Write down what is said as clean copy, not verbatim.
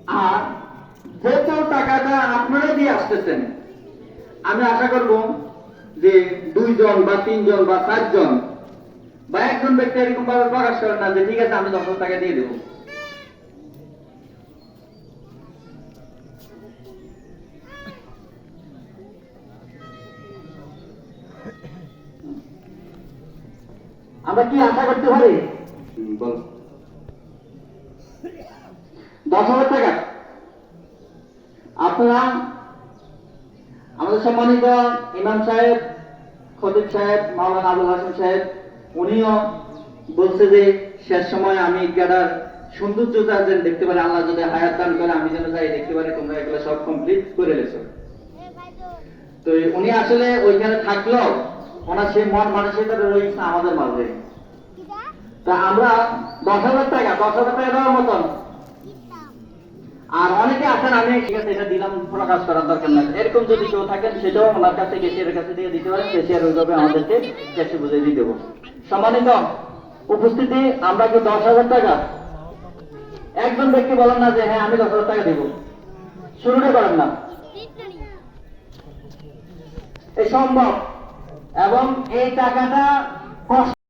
আর যেহেতু টাকাটা আপনারা দিয়ে আসতেছেন, আমি আশা করব যে 2 জন বা 3 জন বা 4 জন বা একজন ব্যক্তি এরকম ভাবে প্রকাশ করেন না যে ঠিক আছে আমি 10,000 টাকা দিয়ে দেবো। আমরা কি আশা করতে পারি? বল। 10,000 টাকা আপনারা আমাদের সম্মানিত ইমাম সাহেব, খতিব সাহেব, মাওলানা আবুল হাসান সাহেব, উনিও বলছে যে শেষ সময় আমি ঈদগাহটার সৌন্দর্যতা যেন দেখতে পারি, আল্লাহ যদি হায়াত দান করে আমি যেন যাই দেখতে পারি তোমরা এগুলো সব কমপ্লিট করে রেছো। তো উনি আসলে ওইখানে থাকলো, ওনার সেই মন মানসিকতা রয়েছে আমাদের মাঝে। তা আমরা 10,000 টাকা দেওয়ার মতন, আর অনেকে আছেন আমি ঠিক আছে এটা দিলাম প্রকাশ করার দরকার নাই, এরকম যদি কেউ থাকেন সেটাও ওনার কাছে ক্যাশিয়ারের কাছে দিয়ে দিতে পারেন, ক্যাশিয়ার ওইভাবে আমাদেরকে ক্যাশে বুঝিয়ে দিয়ে দেবো। সম্মানিত উপস্থিতি, আমরা কি 10,000 টাকা একজন ব্যক্তি বলেন না যে হ্যাঁ আমি 10,000 টাকা দেবো, শুরুটা করেন না, এই সম্ভব। এবং এই টাকাটা